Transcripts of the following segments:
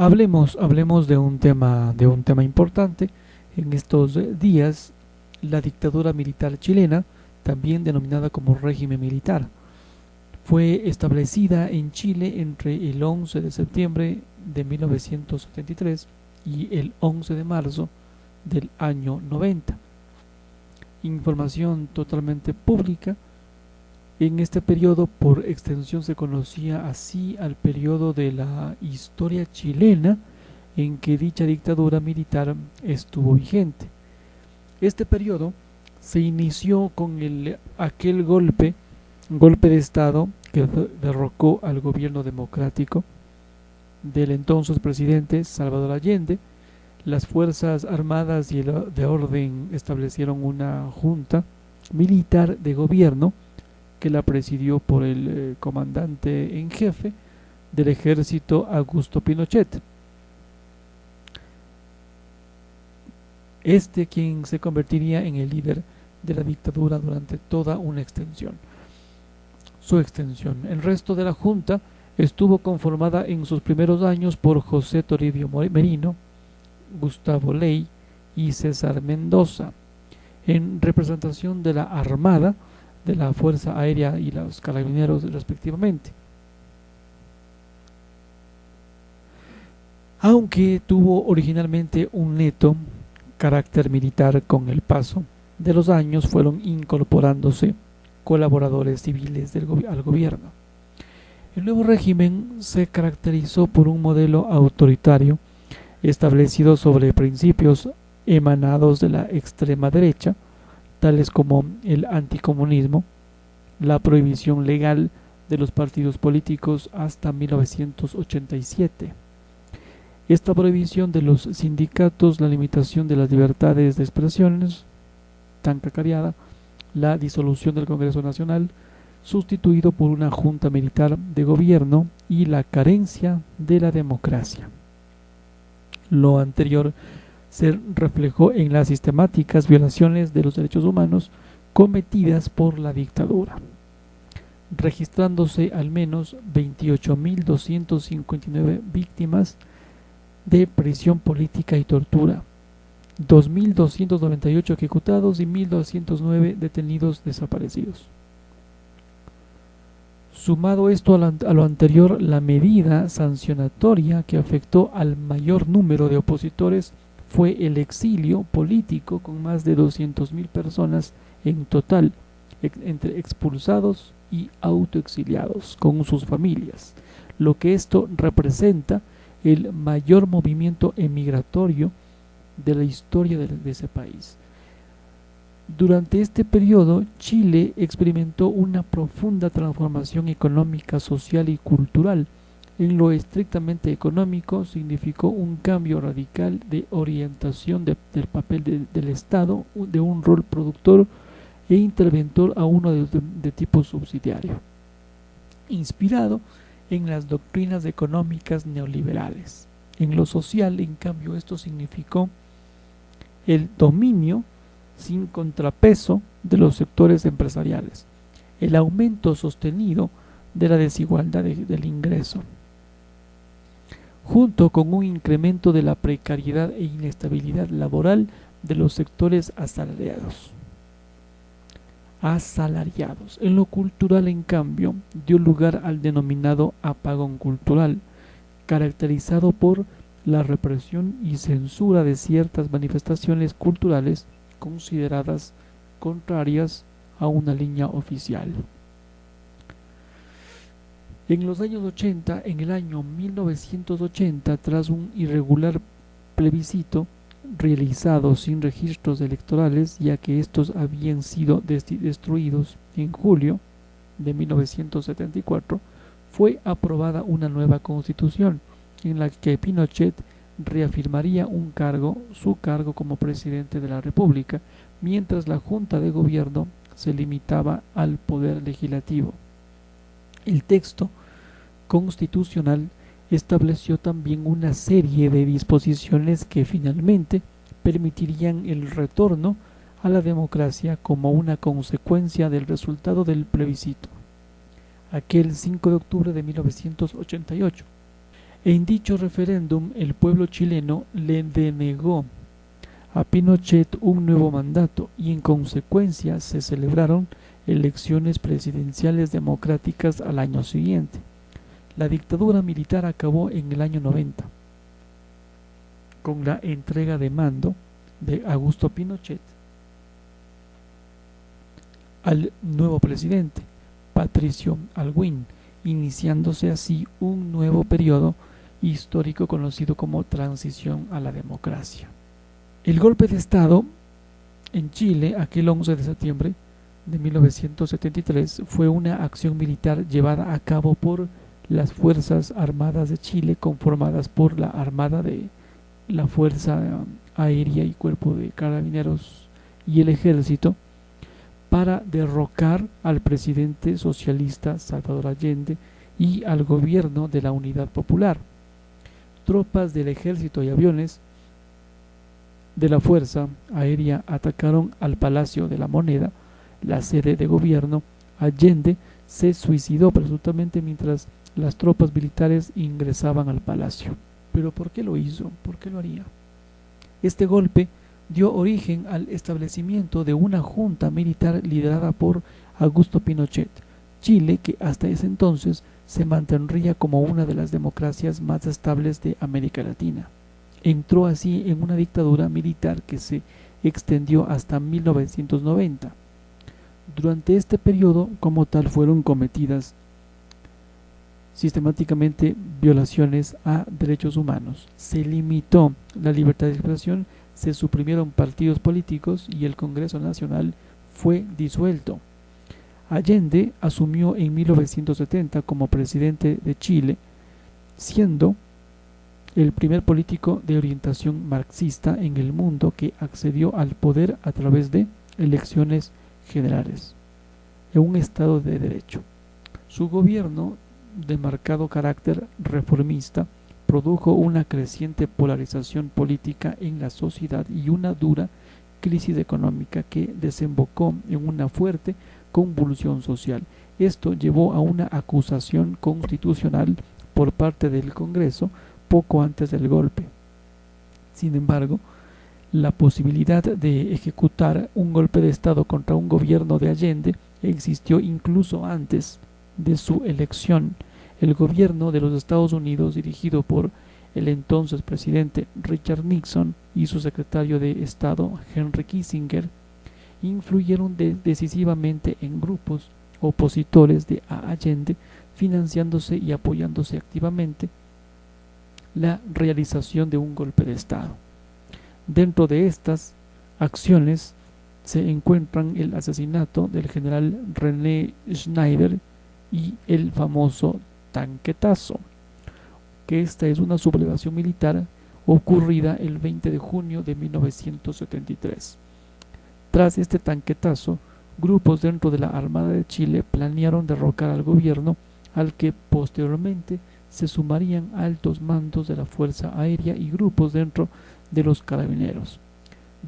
Hablemos de un tema importante. En estos días, la dictadura militar chilena, también denominada como régimen militar, fue establecida en Chile entre el 11 de septiembre de 1973 y el 11 de marzo del año 90. Información totalmente pública. En este periodo, por extensión, se conocía así al periodo de la historia chilena en que dicha dictadura militar estuvo vigente. Este periodo se inició con aquel golpe de Estado que derrocó al gobierno democrático del entonces presidente Salvador Allende. Las Fuerzas Armadas y de Orden establecieron una junta militar de gobierno que la presidió por el comandante en jefe del ejército, Augusto Pinochet. Quien se convertiría en el líder de la dictadura durante toda su extensión. El resto de la junta estuvo conformada en sus primeros años por José Toribio Merino, Gustavo Ley y César Mendoza, en representación de la Armada, de la Fuerza Aérea y los Carabineros respectivamente. Aunque tuvo originalmente un neto carácter militar, con el paso de los años fueron incorporándose colaboradores civiles al gobierno. El nuevo régimen se caracterizó por un modelo autoritario establecido sobre principios emanados de la extrema derecha, tales como el anticomunismo, la prohibición legal de los partidos políticos hasta 1987, esta prohibición de los sindicatos, la limitación de las libertades de expresiones, tan cacareada, la disolución del Congreso Nacional, sustituido por una junta militar de gobierno, y la carencia de la democracia. Lo anterior se reflejó en las sistemáticas violaciones de los derechos humanos cometidas por la dictadura, registrándose al menos 28.259 víctimas de prisión política y tortura, 2.298 ejecutados y 1.209 detenidos desaparecidos. Sumado esto a lo anterior, la medida sancionatoria que afectó al mayor número de opositores fue el exilio político, con más de 200.000 personas en total, entre expulsados y autoexiliados con sus familias, lo que esto representa el mayor movimiento emigratorio de la historia de ese país. Durante este periodo, Chile experimentó una profunda transformación económica, social y cultural. En lo estrictamente económico, significó un cambio radical de orientación del papel del Estado, de un rol productor e interventor a uno de tipo subsidiario, inspirado en las doctrinas económicas neoliberales. En lo social, en cambio, esto significó el dominio sin contrapeso de los sectores empresariales, el aumento sostenido de la desigualdad del ingreso, junto con un incremento de la precariedad e inestabilidad laboral de los sectores asalariados. En lo cultural, en cambio, dio lugar al denominado apagón cultural, caracterizado por la represión y censura de ciertas manifestaciones culturales consideradas contrarias a una línea oficial. En los años 80, en el año 1980, tras un irregular plebiscito realizado sin registros electorales, ya que estos habían sido destruidos en julio de 1974, fue aprobada una nueva constitución en la que Pinochet reafirmaría su cargo como presidente de la República, mientras la Junta de Gobierno se limitaba al poder legislativo. El texto constitucional estableció también una serie de disposiciones que finalmente permitirían el retorno a la democracia como una consecuencia del resultado del plebiscito, aquel 5 de octubre de 1988. En dicho referéndum, el pueblo chileno le denegó a Pinochet un nuevo mandato y en consecuencia se celebraron elecciones presidenciales democráticas al año siguiente. La dictadura militar acabó en el año 90 con la entrega de mando de Augusto Pinochet al nuevo presidente, Patricio Aylwin, iniciándose así un nuevo periodo histórico conocido como transición a la democracia. El golpe de Estado en Chile, aquel 11 de septiembre de 1973, fue una acción militar llevada a cabo por las Fuerzas Armadas de Chile, conformadas por la Armada de la Fuerza Aérea y Cuerpo de Carabineros y el Ejército, para derrocar al presidente socialista Salvador Allende y al gobierno de la Unidad Popular. Tropas del ejército y aviones de la Fuerza Aérea atacaron al Palacio de la Moneda, la sede de gobierno. Allende se suicidó presuntamente mientras las tropas militares ingresaban al palacio. ¿Pero por qué lo hizo? ¿Por qué lo haría? Este golpe dio origen al establecimiento de una junta militar liderada por Augusto Pinochet. Chile, que hasta ese entonces se mantendría como una de las democracias más estables de América Latina, entró así en una dictadura militar que se extendió hasta 1990. Durante este periodo, como tal, fueron cometidas sistemáticamente violaciones a derechos humanos. Se limitó la libertad de expresión, se suprimieron partidos políticos y el Congreso Nacional fue disuelto. Allende asumió en 1970 como presidente de Chile, siendo el primer político de orientación marxista en el mundo que accedió al poder a través de elecciones generales, en un Estado de Derecho. Su gobierno, de marcado carácter reformista, produjo una creciente polarización política en la sociedad y una dura crisis económica que desembocó en una fuerte convulsión social. Esto llevó a una acusación constitucional por parte del Congreso poco antes del golpe. Sin embargo, la posibilidad de ejecutar un golpe de Estado contra un gobierno de Allende existió incluso antes de su elección. El gobierno de los Estados Unidos, dirigido por el entonces presidente Richard Nixon y su secretario de Estado Henry Kissinger, influyeron decisivamente en grupos opositores de Allende, financiándose y apoyándose activamente la realización de un golpe de Estado. Dentro de estas acciones se encuentran el asesinato del general René Schneider y el famoso tanquetazo, que esta es una sublevación militar ocurrida el 20 de junio de 1973. Tras este tanquetazo, grupos dentro de la Armada de Chile planearon derrocar al gobierno, al que posteriormente se sumarían altos mandos de la Fuerza Aérea y grupos dentro de los Carabineros.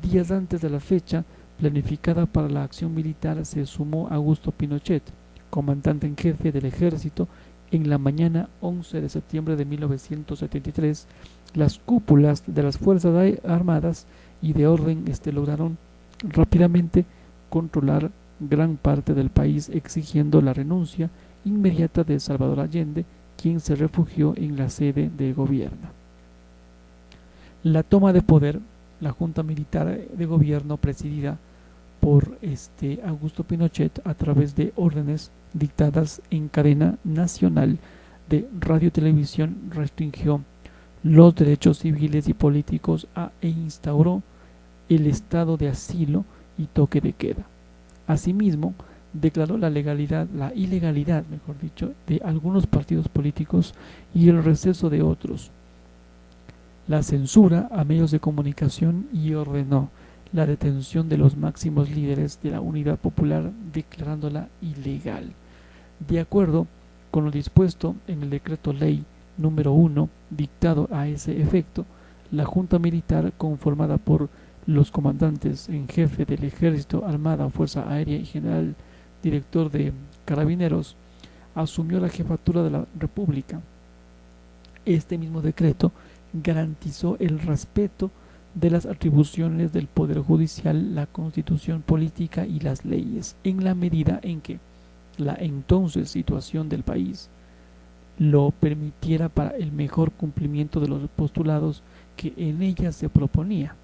Días antes de la fecha planificada para la acción militar se sumó Augusto Pinochet, comandante en jefe del ejército. En la mañana 11 de septiembre de 1973, las cúpulas de las Fuerzas Armadas y de orden lograron rápidamente controlar gran parte del país, exigiendo la renuncia inmediata de Salvador Allende, quien se refugió en la sede de gobierno. La toma de poder, la Junta Militar de Gobierno presidida por Augusto Pinochet a través de órdenes dictadas en cadena nacional de radio y televisión, restringió los derechos civiles y políticos e instauró el estado de asilo y toque de queda. Asimismo, declaró la ilegalidad, de algunos partidos políticos y el receso de otros, la censura a medios de comunicación y ordenó la detención de los máximos líderes de la Unidad Popular, declarándola ilegal. De acuerdo con lo dispuesto en el decreto ley número 1, dictado a ese efecto, la Junta Militar, conformada por los comandantes en jefe del Ejército, Armada, Fuerza Aérea y General Director de Carabineros, asumió la jefatura de la República. Este mismo decreto garantizó el respeto de las atribuciones del Poder Judicial, la Constitución política y las leyes, en la medida en que la entonces situación del país lo permitiera para el mejor cumplimiento de los postulados que en ella se proponía.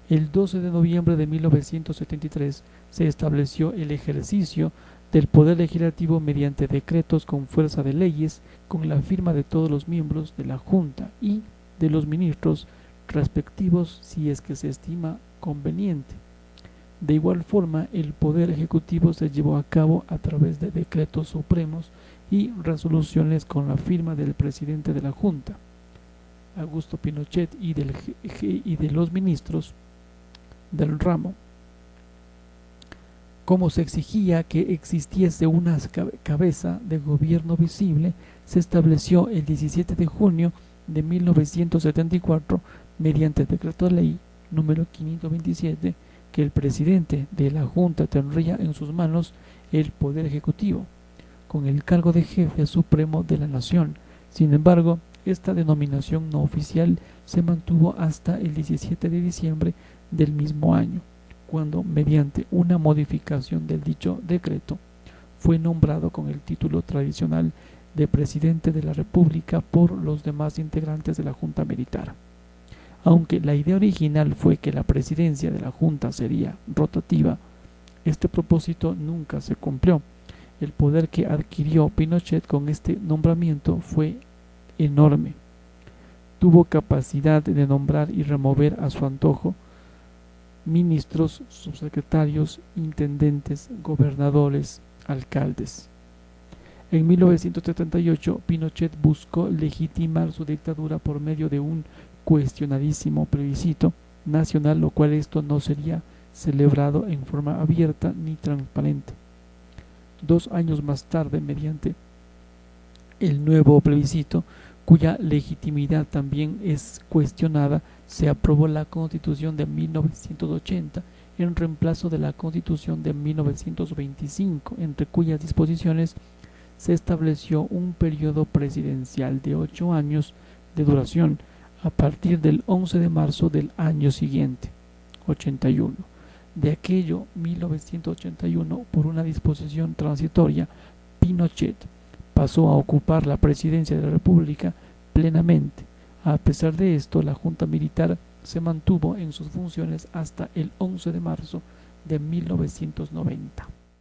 El 12 de noviembre de 1973 se estableció el ejercicio del Poder Legislativo mediante decretos con fuerza de leyes, con la firma de todos los miembros de la Junta y de los ministros respectivos si es que se estima conveniente. De igual forma, el Poder Ejecutivo se llevó a cabo a través de decretos supremos y resoluciones con la firma del presidente de la Junta, Augusto Pinochet, y de los ministros del ramo. Como se exigía que existiese una cabeza de gobierno visible, se estableció el 17 de junio de 1974, mediante decreto ley número 527, que el presidente de la Junta tendría en sus manos el Poder Ejecutivo, con el cargo de jefe supremo de la nación. Sin embargo, esta denominación no oficial se mantuvo hasta el 17 de diciembre del mismo año, cuando, mediante una modificación del dicho decreto, fue nombrado con el título tradicional de Presidente de la República por los demás integrantes de la Junta Militar. Aunque la idea original fue que la presidencia de la Junta sería rotativa, este propósito nunca se cumplió. El poder que adquirió Pinochet con este nombramiento fue enorme. Tuvo capacidad de nombrar y remover a su antojo ministros, subsecretarios, intendentes, gobernadores, alcaldes. En 1978, Pinochet buscó legitimar su dictadura por medio de un cuestionadísimo plebiscito nacional, lo cual esto no sería celebrado en forma abierta ni transparente. 2 años más tarde, mediante el nuevo plebiscito, cuya legitimidad también es cuestionada, se aprobó la Constitución de 1980 en reemplazo de la Constitución de 1925, entre cuyas disposiciones se estableció un periodo presidencial de 8 años de duración a partir del 11 de marzo del año siguiente, 81. De aquello 1981, por una disposición transitoria, Pinochet pasó a ocupar la presidencia de la República plenamente. A pesar de esto, la Junta Militar se mantuvo en sus funciones hasta el 11 de marzo de 1990.